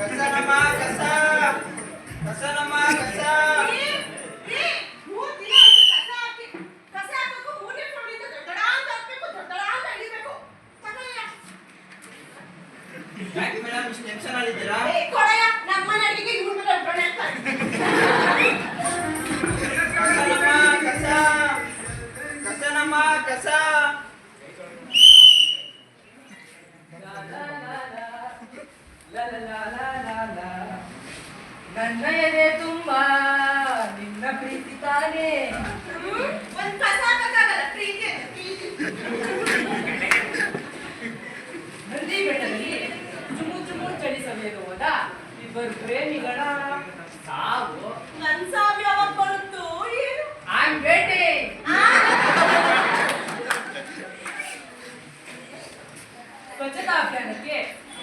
ಕಸನಮ್ಮ ಕಸ ಕಸನಮ್ಮ ಕಸ ಯಾಕೆ ಮೇಡಮ್ ಇಷ್ಟು ಟೆನ್ಷನ್ ಆಗಿದ್ದೀರಾ? ಕಸನಮ್ಮ ಕಸ ಕಸನಮ್ಮ ಕಸ ನನ್ನ ಎದೆ ತುಂಬಾ ನಿನ್ನ ಪ್ರೀತಿ ತಾನೇ. ನಂದಿ ಬೆಟ್ಟದಲ್ಲಿ ಚುಮು ಚುಮು ಚಲಿಸಬೇಕು ಹೋದ ಇಬ್ಬರು ಪ್ರೇಮಿಗಳ ಸಾವು. ನನ್ ಸಾವು ಯಾವಾಗ ಬರುತ್ತೋ ಏನು? I'm waiting. ಸ್ವಚ್ಛತಾ ಅಭಿಯಾನಕ್ಕೆ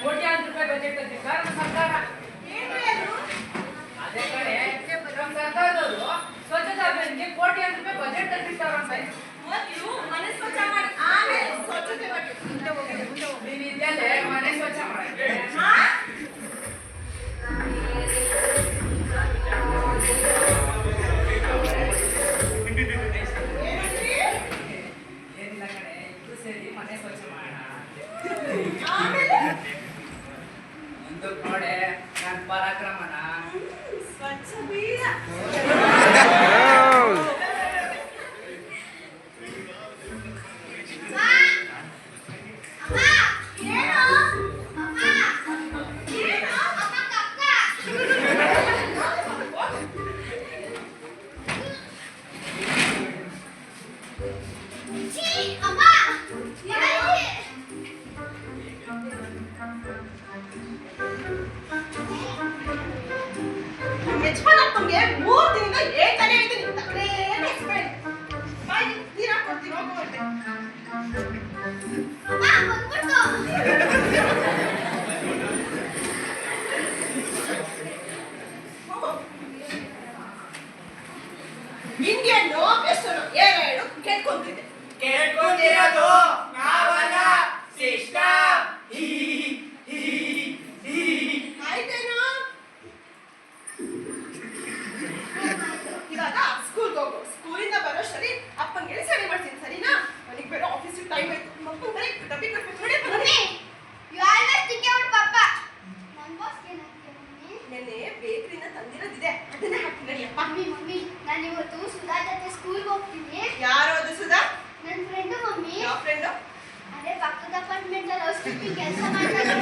ಕೋಟ್ಯಾಂತರ ರೂಪಾಯಿ ಬಜೆಟ್ ತಂದಿದೆ ಕಾರಣ ಸರ್ಕಾರ. ಅದೇ ಕಡೆ ನಮ್ಮ ಸರ್ಕಾರದವರು ಸ್ವಚ್ಛತಾ ಅಭಿಯಾನಕ್ಕೆ ಕೋಟ್ಯಾಂತರ ರೂಪಾಯಿ ಬಜೆಟ್ ತಂದಿರ್ತಾರಂತೆ. ಮನೆ ಸ್ವಚ್ಛ ಮಾಡಿ ಆಮೇಲೆ ಸ್ವಚ್ಛತೆ ಮಾಡಿ ನೀನು ಇದೆಯಲ್ಲೇ ಮನೆ ಸ್ವಚ್ಛ ಮಾಡಕ್ಕೆ ಏನಿಲ್ಲ ಕಡೆ ಇಬ್ರು ಸೇರಿ ಮನೆ ಸ್ವಚ್ಛ ಮಾಡೋಣ. ಮುಂದಕ್ಕೆ ನೋಡೆ ನನ್ನ ಪರಾಕ್ರಮನ ಸ್ವಚ್ಛ ಬೀರ ಯಜಮಾನಪ್ಪಂಗೆ 3 ದಿನದಿಂದ ಹೇಳ್ತಾನೆ ಇದ್ದೀನಿ ತಕ್ಕೇನೆ ಎಕ್ಸ್ಪೈರ್ ಬಾಯ್ ನೀರಾ ಕೊಡ್ತೀನಿ ಹೋಗುವಂತೆ ಇಂಡಿಯನ್ ವೆಸ್ಟರ್ನ್ ಎರಡು ಕೇಳ್ಕೊಂತಿದ್ದೆ ಕೇಳ್ಕೊಂಡಿರೋದು ನಾವಲ್ಲ ಸಿಸ್ಟಮ್. ಆಯ್ತೇನೋ ಇವಾಗ ಸ್ಕೂಲ್ಗೆ ಹೋಗು. ಸ್ಕೂಲಿಂದ ಬರೋಷ್ಟರಲ್ಲಿ ಅಪ್ಪಂಗೆ ಸರಿ ಮಾಡ್ತೀನಿ ಸರಿನಾ? ನನಗೆ ಬೇರೆ ಆಫೀಸಿಗೆ ಟೈಮ್ ಆಯ್ತು. ಮಕ್ಕಳು ಬರೀ ಡಬ್ಬಿ ಕಟ್ಬೇಕು ನೋಡಿ ಬನ್ನಿ. ನೆನ್ನೆ ಬೇಕರಿಯಿಂದ ತಂದಿರೋದಿದೆ ಅದನ್ನೇ ಹಾಕ್ತೀನಿ ನಡಿಯಪ್ಪ. ಮಮ್ಮಿ ನಾನು ಇವತ್ತು ಸುಧಾ ಜೊತೆ ಸ್ಕೂಲ್ಗೆ ಹೋಗ್ತೀನಿ. ಯಾರು ಅದು ಸುಧಾ? ನನ್ನ ಫ್ರೆಂಡು ಮಮ್ಮಿ. ಯಾವ ಫ್ರೆಂಡು? ಅದೇ ಪಕ್ಕದ ಅಪಾರ್ಟ್ಮೆಂಟ್ ಅಲ್ಲಿ ಹೌಸ್ ಕೀಪಿಂಗ್ ಕೆಲಸ ಮಾಡ್ತಾರೆ.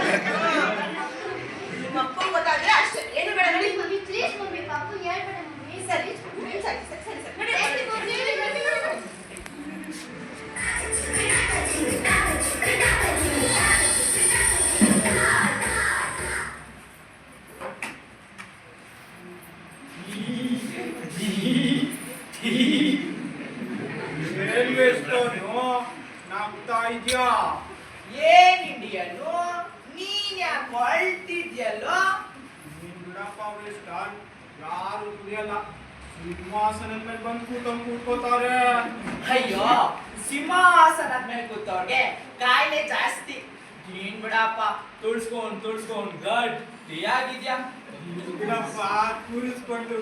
ನಿಮ್ಮ ಅಪ್ಪ ಗೊತ್ತಾದ್ರೆ ಅಷ್ಟೇ ಏನು ಬೇಡ ನಡಿ. ಮಮ್ಮಿ ಪ್ಲೀಸ್ ಮಮ್ಮಿ ಪಾಪು ಹೇಳ್ಬೇಡ ಮಮ್ಮಿ. ಸರಿ ಸರಿ ಸರಿ ಸರಿ ಸರಿ ನಡಿ. ಸರಿ ಮಮ್ಮಿ. ರೈಲ್ವೆ ಸ್ಟೋನು ನಾಗ್ತಾ ಇದ್ಯಾ? ಏನ್ ಇಂಡಿಯನು ನೀನ್ ಯಾಕೆ ಹೊರಟಿದ್ಯಲ್ಲೋ? ನೀನ್ ಬಿಡಪ್ಪ ವೆಸ್ಟರ್ನ್ ಯಾರು ಕುಡಿಯಲ್ಲ. ಸಿಂಹಾಸನದ ಮೇಲೆ ಬಂದು ಕೂತ್ಕೋತಾರೆ. ಅಯ್ಯೋ ಸಿಂಹಾಸನದ ಮೇಲೆ ಕೂತವ್ರಿಗೆ ಕಾಯಿಲೆ ಜಾಸ್ತಿ. ನೀನ್ ಬಿಡಪ್ಪ ತುಳ್ಸ್ಕೊಂಡ್ ಗಟ್ಟಿಯಾಗಿದ್ಯಾ. ಬಿಡಪ್ಪ ಕೂರಿಸ್ಕೊಂಡು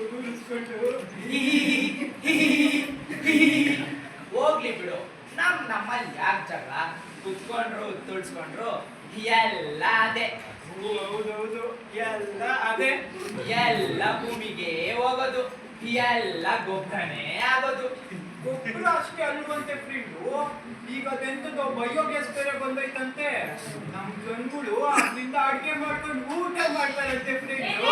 ಹೋಗ್ಲಿ ಬಿಡು. ನಮ್ಮಲ್ಲಿ ಯಾಕೆ ಜಗಳ? ಕುತ್ಕೊಂಡ್ರು ತುಳ್ಸ್ಕೊಂಡ್ರು ಎಲ್ಲ ಅದೇ. ಹೌದೌದು ಎಲ್ಲ ಅದೇ. ಎಲ್ಲ ಭೂಮಿಗೆ ಹೋಗೋದು, ಎಲ್ಲ ಗೊಬ್ಬರನೇ ಆಗೋದು. ಗೊಬ್ಬರ ಅಷ್ಟೇ ಅಲ್ವಂತೆ ಫ್ರೆಂಡು. ಈಗ ಅದೆಂತದೋ ಬಯೋಗ್ಯಾಸ್ ಬೇರೆ ಬಂದೈತಂತೆ. ನಮ್ ಜನಗಳು ಅದ್ರಿಂದ ಅಡ್ಗೆ ಮಾಡ್ಕೊಂಡು ಊಟ ಮಾಡ್ತಾರಂತೆ ಫ್ರೆಂಡು.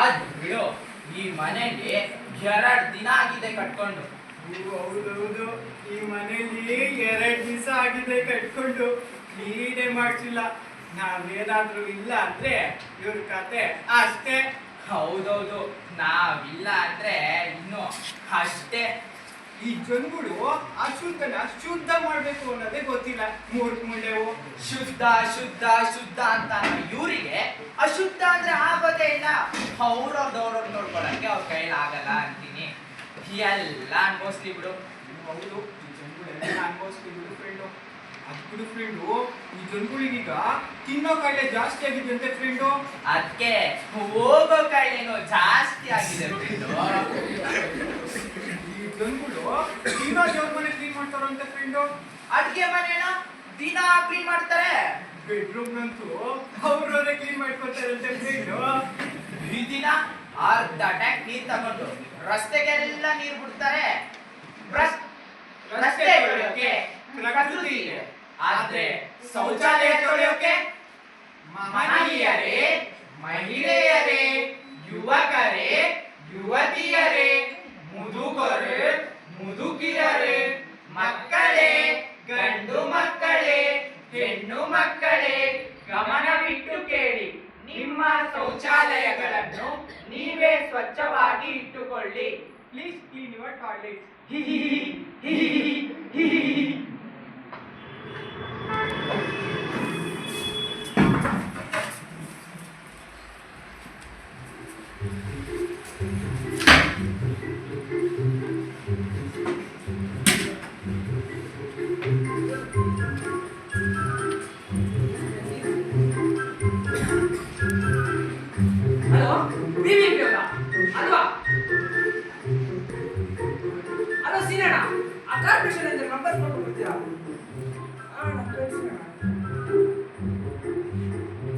ಅದ್ ಬಿಡು, ಈ ಮನೆಗೆ 2 ದಿನ ಆಗಿದೆ ಕಟ್ಕೊಂಡು. ಹೌದೌದು, ಈ ಮನೇಲಿ 2 ದಿವಸ ಆಗಿದೆ ಕಟ್ಕೊಂಡು. ಕ್ಲೀನೇ ಮಾಡ್ಸಿಲ್ಲ. ನಾವೇನಾದ್ರೂ ಇಲ್ಲ ಅಂದ್ರೆ ಇವ್ರ ಕತೆ ಅಷ್ಟೇ. ಹೌದೌದು, ನಾವಿಲ್ಲ ಅಂದ್ರೆ ಇನ್ನು ಅಷ್ಟೇ. ಈ ಜನಗಳು ಅಶುದ್ಧನ ಶುದ್ಧ ಮಾಡ್ಬೇಕು ಅನ್ನೋದೇ ಗೊತ್ತಿಲ್ಲ. ಮೂರ್ಖ ಮುಂಡೆವು. ಶುದ್ಧ ಶುದ್ಧ ಶುದ್ಧ ಅಂತ ಇವರಿಗೆ ಅಶುದ್ಧ ಅಂದ್ರೆ ಆಗೋದೇ ಇಲ್ಲ. ಅವ್ರವ್ರದವ್ರವ್ರು ನೋಡ್ಕೊಳಕ್ಕೆ ಅವ್ರ ಕೈಲಿ ಆಗಲ್ಲ ಅಂತೀನಿ. ಎಲ್ಲ ಅನ್ಭವಿಸ್ಲಿ ಬಿಡು. ಹೌದು, ಜನಗಳಿಗೀಗ ತಿನ್ನೋ ಕಾಯಿಲೆ ಜಾಸ್ತಿ ಆಗಿದೆ ಅಂತೆ ಫ್ರೆಂಡು. ಅದಕ್ಕೆ ಹೋಗೋ ಕಾಯಿಲೆನೋ ಜಾಸ್ತಿ ಆಗಿದೆ ಫ್ರೆಂಡು. ಈ ಜನಗಳು ದಿನ ದೇವ್ರ ಮನೆ ಕ್ಲೀನ್ ಮಾಡ್ತಾರಂತೆ ಫ್ರೆಂಡು. ಅಡ್ಗೆ ಮನೇನ ದಿನ ಕ್ಲೀನ್ ಮಾಡ್ತಾರೆ. ಬೆಡ್ರೂಮ್ ಅಂತೂ ಅವ್ರವರೇ ಕ್ಲೀನ್ ಮಾಡ್ಕೊತಾರಂತೆ ಫ್ರೆಂಡು. ಈ ದಿನ ಅರ್ಧ ಟ್ಯಾಂಕ್ ನೀರ್ ತಗೊಂಡು ರಸ್ತೆಗೆಲ್ಲ ನೀರ್ ಬಿಡ್ತಾರೆ. ರಸ್ತೆ ತೊಳೆಯೋಕೆ ಪ್ರಕೃತಿ ಇದೆ, ಆದ್ರೆ ಶೌಚಾಲಯ ತೊಳೆಯೋಕೆ ಮಹನೀಯರೇ, ಮಹಿಳೆಯರೇ, ಯುವಕರೇ, ಯುವತಿಯರೇ, ಮುದುಕರೇ, ಮುದುಕಿಯರೇ, ಮಕ್ಕಳೇ, ಗಂಡು ಮಕ್ಕಳೇ, ಹೆಣ್ಣು ಮಕ್ಕಳೇ, ಗಮನವಿಟ್ಟು ಕೇಳಿ. ನಿಮ್ಮ ಶೌಚಾಲಯಗಳನ್ನು ನೀವೇ ಸ್ವಚ್ಛವಾಗಿ ಇಟ್ಟುಕೊಳ್ಳಿ. Please clean your toilet. Hello ವಿವಿ ಉದ್ಯೋಗ ಅಲ್ವಾ? ಹಲೋ ಸೀನಣ್ಣ, ಆ ಕಾರ್ಪೊರೇಷನ್ ಅಂದ್ರೆ ನಂಬರ್ ಕೊಟ್ಟು ಬಿಡ್ತೀರಾ?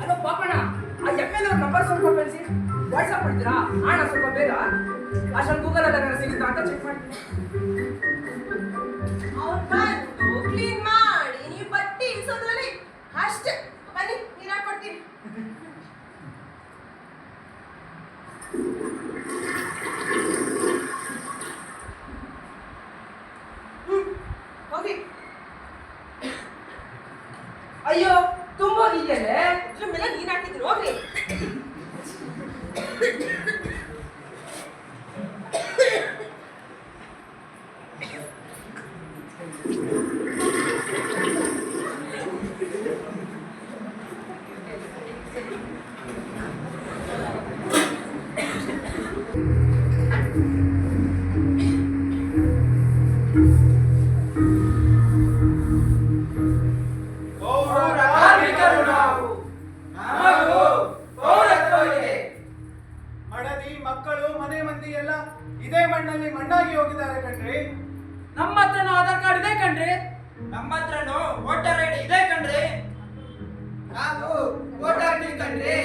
ಹಲೋ ಪಾಪಣ್ಣ, ಆ ಎಮ್ಮೆಲ್ ಅವ್ರ ನಂಬರ್ ಸ್ವಲ್ಪ ಕಳಿಸಿ, ವಾಟ್ಸಪ್ ಮಾಡ್ತೀರಾ? ಅಣ್ಣ ಸ್ವಲ್ಪ ಬೇಗ ಅಷ್ಟೊಂದು ಗೂಗಲ್ ಅಲ್ಲ ಸಿಗುತ್ತಾ ಅಂತ ಚೆಕ್ ಮಾಡ್ತೀನಿ. ಅವ್ರು ಬಂದು ಕ್ಲೀನ್ ಮಾಡಿ ನೀವು ಬಟ್ಟೆ ಇಳಿಸೋದ್ರಲ್ಲಿ ಅಷ್ಟೇ. ಬನ್ನಿ ನೀರು ಹಾಕೊಡ್ತೀನಿ. ಹೋಗಿ. ಅಯ್ಯೋ ತುಂಬೋಗಿದೆಯಲ್ಲೇ. ಇದ್ರ ಮೇಲೆ ನೀರು ಹಾಕಿದ್ರು ಹೋಗ್ರಿ. ಹಳದಿ ಮಕ್ಕಳು ಮನೆ ಮಂದಿ ಎಲ್ಲ ಇದೇ ಮಣ್ಣಲ್ಲಿ ಮಣ್ಣಾಗಿ ಹೋಗಿದ್ದಾರೆ ಕಣ್ರಿ. ನಮ್ಮ ಹತ್ರನೂ ಆಧಾರ್ ಕಾರ್ಡ್ ಇದೆ ಕಣ್ರಿ. ನಮ್ಮ ಹತ್ರನು ವೋಟರ್ ಐಡಿ ಇದೆ ಕಣ್ರಿ. ನಾವು ವೋಟರ್ ಐಡಿ ಕಣ್ರಿ.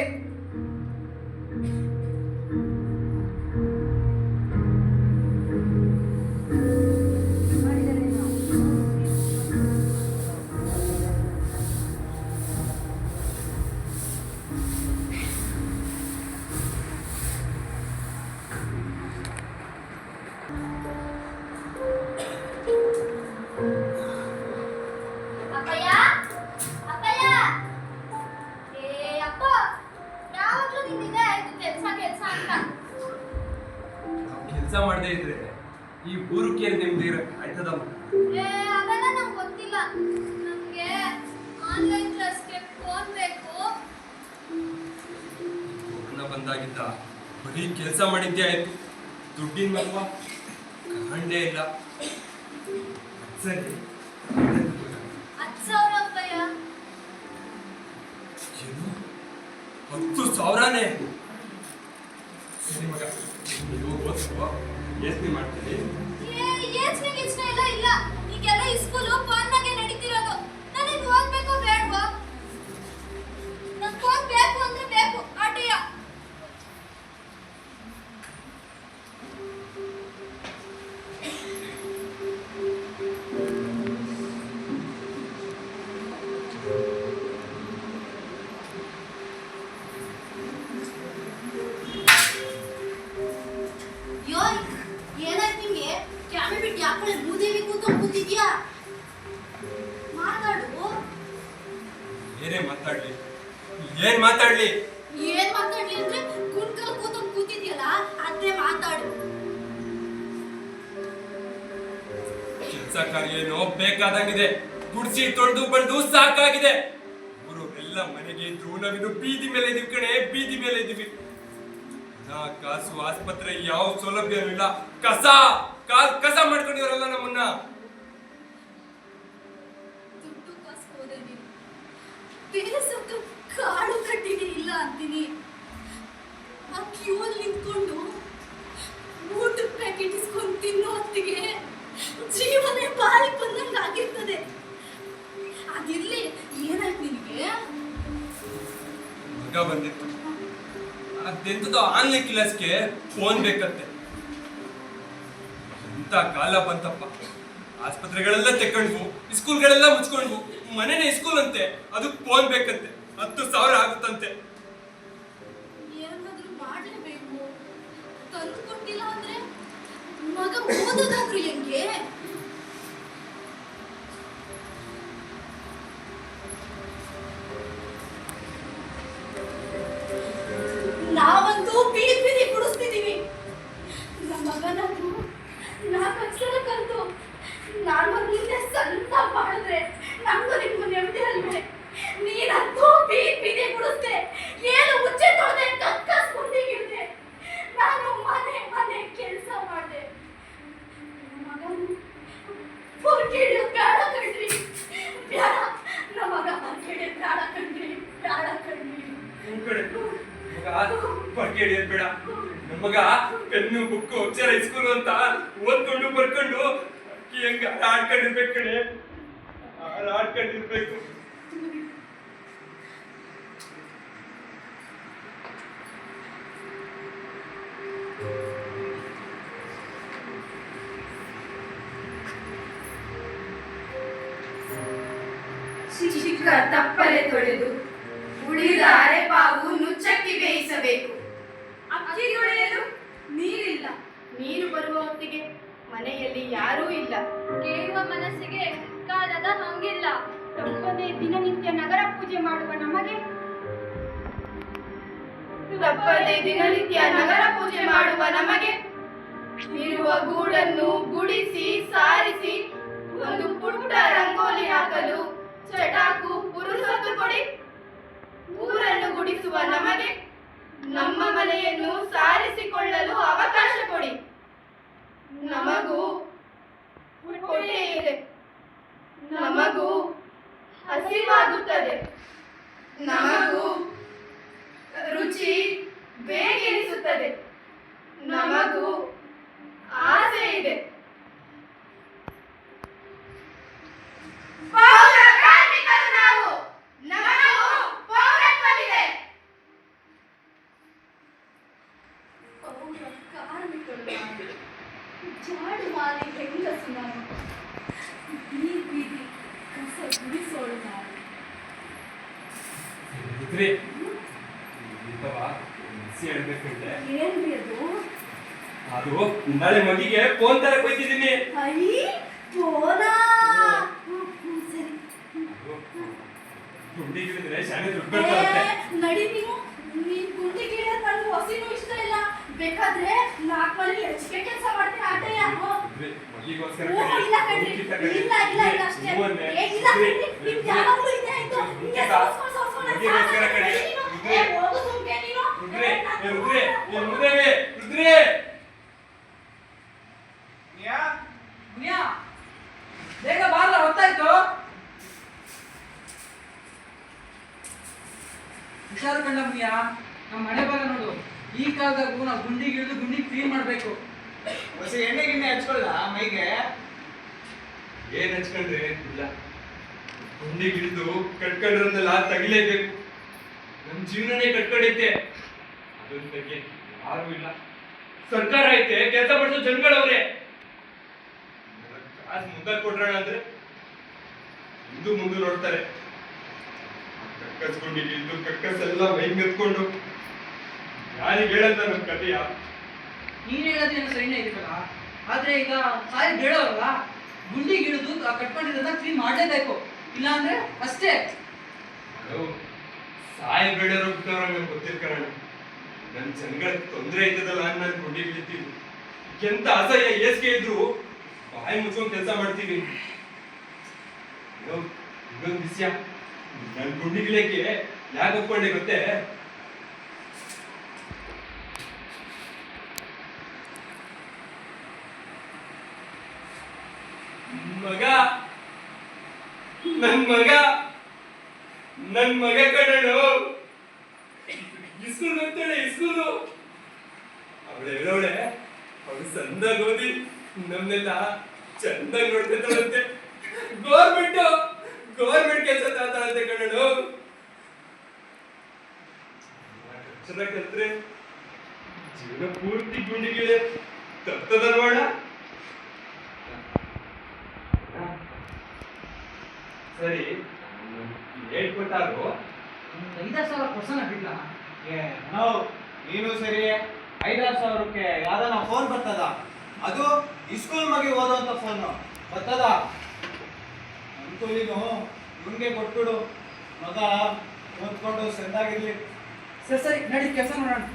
ಅಪ್ಪಯ್ಯ, ಅಪ್ಪಯ್ಯ, ಏ ಅಪ್ಪ, ಯಾವಾಗ್ಲೂ ನಿಂದಿದೆ ಆಯ್ತು ಕೆಲ್ಸ ಕೆಲ್ಸ ಅಂತ. ಕೆಲಸ ಮಾಡದೇ ಇದ್ರೆ ಈ ಊರುಕ್ಕೆ ನಿಮ್ದು ಆಯ್ತದಮ್ಮ. ಏ ಅವೆಲ್ಲ ನಂಗೆ ಗೊತ್ತಿಲ್ಲ. ನಮ್ಗೆ ಆನ್ಲೈನ್ ಕ್ಲಾಸ್ಗೆ ಫೋನ್ ಬೇಕು. ಕೊರೋನಾ ಬಂದಾಗಿದ್ದ ಬರೀ ಕೆಲಸ ಮಾಡಿದ್ದೇ ಆಯ್ತು, ದುಡ್ಡಿನ ಮಲ್ವ ಕಂಡೇ ಇಲ್ಲ. ಸರಿ 10,000 ಅಪ್ಪಯ್ಯ. ಏನು 10,000ನೇ? ಸರಿ ಮಗ, ನೀವು ಓದ್ಕೋ, ಯೋಚನೆ ಮಾಡ್ತೀನಿ. ಯೋಚನೆ ಗಿಚ್ನೆ ಎಲ್ಲ ಇಲ್ಲ. ಈಗೆಲ್ಲ ಈ ಸ್ಕೂಲು ಫೋನ್ನಾಗೆ ನಡೀತಿರೋದು. ನನಗೆ ಓದ್ಬೇಕೋ ಬೇಡವೋ? ನಂಗೆ ಫೋನ್ ಬೇಕು ಅಂದ್ರೆ ಬೇಕು, ಅಡ್ಡಿಯ. ಯೋಯ್, ಏನಾಯ್ತು ನಿಂಗೆ? ಕ್ಯಾಮೆ ಬಿಟ್ಟು ಯಾಕಡೆ ಭೂದೇವಿ ಕೂತಿದ್ಯಾ? ಮಾತಾಡು. ಏನೇ ಮಾತಾಡ್ಲಿ, ಏನ್ ಮಾತಾಡ್ಲಿ? ಏನ್ ಮಾತಾಡ್ಲಿ ಅಂದ್ರೆ ಕುಂತ್ಕಲ್ ಕೂತಿದ್ಯಲ್ಲ, ಅದೇ ಮಾತಾಡು. ಕೆಲಸ ಕಾರ್ಯ ಏನೋ ಬೇಕಾದಂಗಿದೆ. ಗುಡ್ಸಿ ತೊಳೆದು ಬಂದು ಸಾಕಾಗಿದೆ. ಊರು ಎಲ್ಲ ಮನೆಗೆ ಇದ್ರು, ನಾವಿನ್ನು ಬೀದಿ ಮೇಲೆ ಇದೀವಿ ಕಣೆ, ಬೀದಿ ಮೇಲೆ ಇದೀವಿ. ಕಾಸು ಆಸ್ಪತ್ರೆ ಯಾವ ಸೌಲಭ್ಯನೂ ಇಲ್ಲ. ಕಸ ಮಾಡ್ಕೊಂಡಿದಾರಲ್ಲ ನಮ್ಮನ್ನ. ದುಡ್ಡು ಕಾಸು ಹೋದೆ ನೀನು. ಅದೆಂತದೋ ಆನ್ಲೈನ್ ಕ್ಲಾಸ್ಗೆ ಫೋನ್ ಬೇಕಂತೆ. ಎಂತ ಕಾಲ ಬಂತಪ್ಪ. ಆಸ್ಪತ್ರೆಗಳೆಲ್ಲ ತೆಕ್ಕೊಂಡ್ವು, ಸ್ಕೂಲ್ಗಳೆಲ್ಲ ಮುಚ್ಕೊಂಡ್ವು, ಮನೆನೇ ಸ್ಕೂಲ್ ಅಂತೆ, ಅದಕ್ಕೆ ಫೋನ್ ಬೇಕಂತೆ. 10,000 ಆಗುತ್ತಂತೆ. ಏನಾದ್ರೂ ಮಾಡ್ಲೇಬೇಕು. ತಂದು ಕೊಟ್ಟಿಲ್ಲ ಅಂದ್ರೆ ಮಗ ಓದೋದಾದ್ರೂ ಹೆಂಗೆ? ನಾವಂತೂ ಬೀದಿ ಬೀದಿ ಕುಡಿಸ್ತಿದೀವಿ. ನಮ್ಮ ಮಗನಾದ್ರೂ 4 ಅಕ್ಷರ ಕಲ್ತು ನಾಲ್ವರಿಂದ ಸಣ್ಣ ಮಾಡಿದ್ರೆ ನಮ್ಗೂ ನಿಮ್ಗೂ ನೆಮ್ಮದಿ ಅಲ್ವೇ? ನೀನಂತೂ ಬೀದಿ ಬೀದಿ ಕುಡಿಸ್ದೆ, ಏನು ಮುಚ್ಚೆ ತೊಳೆದೆ, ಕಕ್ಕಸ್ಕೊಂಡಿದ್ದೆ. ನಾನು ಮನೆ ಮನೆ ಕೆಲಸ ಮಾಡಿದೆ. ಮಗನು ಹೊರಗಿಡಿಯೋ ಬೇಡ ಕಣ್ರಿ, ಬೇಡ. ನಮ್ಮ ಮಗ ಹೊರಗಿಡಿಯೋ ಬೇಡ ಕಣ್ರಿ, ಬೇಡ ಕಣ್ರಿ. ಹೊರಗೆ ಹಿಡಿಯೋದು ಬೇಡ. ನಮಗ ಪೆನ್ನು ಬುಕ್ಕು ಅಕ್ಷರ ಸ್ಕೂಲು ಅಂತ ಓದ್ಕೊಂಡು ಬರ್ಕೊಂಡು ಹೆಂಗ ಆಡ್ಕೊಂಡಿರ್ಬೇಕು ಕಣೆ, ಆಡ್ಕೊಂಡಿರ್ಬೇಕು. ಚಿಕ್ಕ ತಪ್ಪಲೆ ತೊಳೆದು ಉಳಿದ ಅರೆಪಾವು ನುಚ್ಚಕ್ಕಿ ಬೇಯಿಸಬೇಕು. ಅಕ್ಕಿಯೊಡೆಯಲು ನೀರಿಲ್ಲ. ನೀರು ಬರುವ ಹೊತ್ತಿಗೆ ಮನೆಯಲ್ಲಿ ಯಾರೂ ಇಲ್ಲ. ಕೇಳುವ ಮನಸ್ಸಿಗೆ ಕಾಲದ ಹಂಗಿಲ್ಲ. ತಪ್ಪದೆ ದಿನನಿತ್ಯ ನಗರ ಪೂಜೆ ಮಾಡುವ ನಮಗೆ ಇರುವ ಗೂಡನ್ನು ಗುಡಿಸಿ ಸಾರಿಸಿ ಒಂದು ಪುಟ್ಟ ರಂಗೋಲಿ ಹಾಕಲು ಚಟಾಕು ಪುರುಸೊತ್ತು ಕೊಡಿ. ಊರನ್ನು ಗುಡಿಸುವ ನಮಗೆ ನಮ್ಮ ಮನೆಯನ್ನು ಸಾರಿಸಿಕೊಳ್ಳಲು ಅವಕಾಶ ಕೊಡಿ. ನಮಗೂ ಹೊಟ್ಟೆ ಇದೆ, ನಮಗೂ ಹಸಿವಾಗುತ್ತದೆ, ನಮಗೂ ರುಚಿ ಬೇಗೆನಿಸುತ್ತದೆ, ನಮಗೂ ಆಸೆ ಇದೆ. ಪೌರ ಕಾರ್ಮಿಕರು ನಾವು, ನಮಗೂ ಪೌರತ್ವವಿದೆ. ಪೌರ ಕಾರ್ಮಿಕರು ನಾವು, ಜಾಡು ಮಾಲಿ ಹೆಂಗಸು ನಾವು, ಬೀದಿ ಬೀದಿ ಕಸ ಗುಡಿಸೋಳು ನಾವು. ಹೇಳ್ಬೇಕಂತೆ ಏನ್ರಿ ಅದು? ಅದು ನಾಳೆ ಮಗಿಗೆ ಫೋನ್ ತರ ಕೊಯ್ತಿದ್ದೀನಿ. ಅಯ್ಯ ಫೋನಾ? ಸರಿ ಗುಂಡಿ ಗಿಡಿದ್ರೆ ಶಾಲೆ ದುಡ್ಡು ಬರ್ತಾರಂತೆ. ನಡಿ ನೀನ್ ಗುಂಡಿ ಗಿಡ ನನಗೆ ಹೊಸಿನೂ ಇಷ್ಟ ಇಲ್ಲ. ಬೇಕಾದ್ರೆ 4 ಮನೇಲಿ ಹೆಚ್ಚಿಗೆ ಕೆಲಸ ಮಾಡ್ತೀನಿ ಆಟಯ್ಯ. ಮಗಿಗೋಸ್ಕರ ಇಲ್ಲ ಕಣ್ರಿ, ಇಲ್ಲ ಇಲ್ಲ ಇಲ್ಲ ಅಷ್ಟೇ. ಇಲ್ಲ ಕಣ್ರಿ, ನಿಮ್ ಯಾವಾಗ್ಲೂ ಇದೆ ಆಯ್ತು. ಹಿಂಗೆ ಸೋಸ್ಕೊಂಡು ಮಗಿಗೋಸ್ಕರ ಕಡೆ ಹೋಗು ಸುಮ್ಕೆ ನೀನು. ರುದ್ರೇ ಮುನಿಯಾ, ಬೇಗ ಬಾರ್ಲ, ಹೊತ್ತಾಯ್ತು. ಹುಷಾರು ಕಂಡ ಮುನಿಯಾ, ನಮ್ಮ ಮನೆ ಬರ ನೋಡು. ಈ ಕಾಲದಾಗೂ ನಾವು ಗುಂಡಿಗೆ ಇಳಿದು ಗುಂಡಿ ಕ್ಲೀನ್ ಮಾಡ್ಬೇಕು. ಹೊಸ ಎಣ್ಣೆ ಗಿಣ್ಣೆ ಹಚ್ಕೊಳ್ಳ ಮೈಗೆ. ಏನ್ ಹಚ್ಕೊಂಡ್ರೆ ಇಲ್ಲ, ಗುಂಡಿ ಗಿಡಿದು ಕಟ್ಕೊಂಡ್ರನ್ನೆಲ್ಲ ತಗಿಲೇಬೇಕು. ನಮ್ ಜೀವನನೇ ಕಟ್ಕೊಂಡೈತೆ, ಅದೊಂದ್ ಬಗ್ಗೆ ಯಾರು ಇಲ್ಲ. ಸರ್ಕಾರ ಐತೆ, ಕೆಲಸ ಮಾಡಿಸೋ ಜನಗಳವ್ರೆ. ಕಾಸು ಮುಂದಕ್ಕೆ ಕೊಡ್ರೋಣ ಅಂದ್ರೆ ಮುಂದು ನೋಡ್ತಾರೆ. ಕಕ್ಕಸ್ ಗುಂಡಿ ಗಿಡಿದು ಕಕ್ಕಸ್ ಎಲ್ಲ ಮೈ ಮೆತ್ಕೊಂಡು ಯಾರಿಗೆ ಹೇಳಂತ ನಮ್ ಕಥೆಯ. ನೀನ್ ಹೇಳೋದೇನು ಸರಿನೇ ಇದೆಯಲ್ಲ, ಆದ್ರೆ ಈಗ ಸಾರಿ ಬೇಡವಲ್ಲ, ಗುಂಡಿ ಗಿಡದು ಕಟ್ಕೊಂಡಿರೋದನ್ನ ಕ್ಲೀನ್ ಮಾಡಲೇಬೇಕು. ಇಲ್ಲ ಅಂದ್ರೆ ಅಷ್ಟೇ. ಸಾಯಿ ಬೇಡರು ನಮ್ಗೆ ಗೊತ್ತಿರ್ಕಣ. ನನ್ ಜನಗಳ ತೊಂದ್ರೆ ಐತದಲ್ಲ ನಾನು ಗುಂಡಿ ಗಿಡಿತೀವಿ. ಎಂತ ಅಸಹ್ಯ ಏಸ್ಗೆ ಇದ್ರು ಬಾಯಿ ಮುಚ್ಕೊಂಡು ಕೆಲಸ ಮಾಡ್ತೀವಿ. ಇನ್ನೊಂದು ವಿಷಯ, ನನ್ ಗುಂಡಿ ಗಿಡಕ್ಕೆ ಯಾಕೆ ಒಪ್ಕೊಂಡೆ ಗೊತ್ತೇ? ನನ್ ಮಗ ಕಣೋ, ಇಸ್ಕೂಲ್ ಹೋಗ್ತಾಳೆ, ಇಸ್ಕೂಲು. ಅವಳು ಹೇಳೋಳೆ, ಅವಳು ಸಂದಾಗ ಓದಿ ನಮ್ನೆಲ್ಲ ಚಂದಾಗಿ ನೋಡ್ತಿದ್ದಾಳಂತೆ. ಗೌರ್ಮೆಂಟ್ ಕೆಲಸ ತಾತಾಳಂತೆ ಕಣೋ. ಅಕ್ಷರ ಕಲ್ತ್ರೆ ಜೀವನ ಪೂರ್ತಿ ಗುಂಡಿಗೆ ತತ್ತದಲ್ವಾಡ. ಸರಿ, ಹೇಳ್ಕೊಟ್ಟಾರು. 5,000 ಕೊಡ್ಸೋಣ ಬಿಡ್ಲ? ನೀನು ಸರಿ, 5,000ಕ್ಕೆ ಯಾವ್ದಾನ ಫೋನ್ ಬರ್ತದ? ಅದು ಸ್ಕೂಲ್ ಮಗಿ ಓದೋಂಥ ಫೋನು ಬರ್ತದ? ಅಂತೂ ನೀನು ಇವನ್ಗೆ ಕೊಟ್ಬಿಡು, ಮಗ ಓದ್ಕೊಂಡು ಸೆಂದಾಗಿರ್ಲಿ. ಸರಿ ನಡಿ ಕೆಲಸ ಮಾಡೋಣ.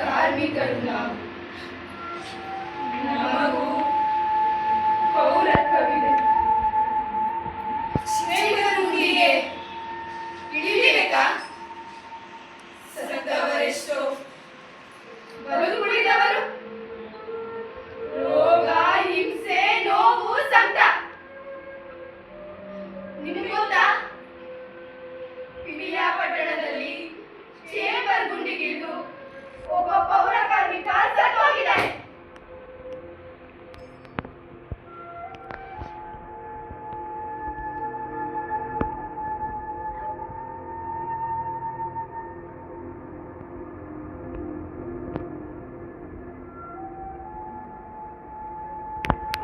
ಕಾರ್ಮಿಕರನ್ನ ನಮಗೂ ಪೌರತ್ವವಿದೆ. ಸ್ನೇಹಿತರೊಂದಿಗೆ ಇಳಿಬೇಕಾ? ಸತ್ತವರೆಷ್ಟೋ, ಬದುಕುಳಿದವರು ರೋಗ, ಹಿಂಸೆ, ನೋವು, ಸಂಕಟ. ನಿಮಗೆ ಗೊತ್ತಾ, ಪಿರಿಯಾಪಟ್ಟಣದಲ್ಲಿ ಚೇಂಬರ್ ಗುಂಡಿಗಿಳಿದು ಒಬ್ಬ ಪೌರ ಕಾರ್ಮಿಕ ಸತ್ತೋಗಿದ್ದಾನೆ.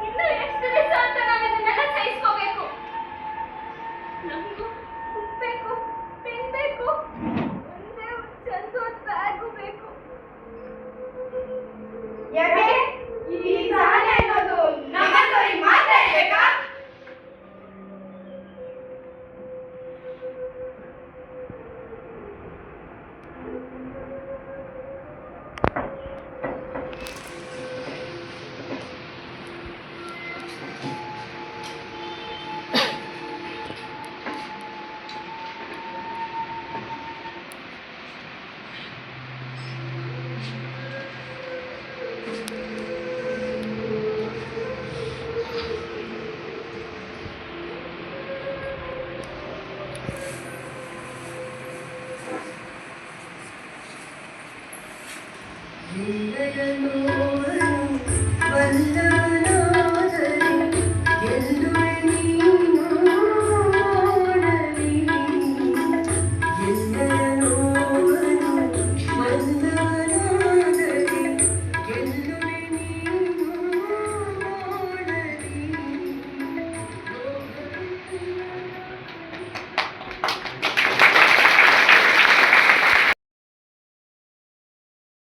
ಇನ್ನು ಎಷ್ಟು ದಿವಸ ಅಂತ ನಾವು ಇದನ್ನೆಲ್ಲ ಸಹಿಸ್ಕೋಬೇಕು? ನಮಗೂ ಉಪ್ಬೇಕು, ತಿನ್ಬೇಕು, ಒಂದೇ ಒಂದು ಚಂದದ ಬ್ಯಾಗು ಬೇಕು. ಬಲ್ಲ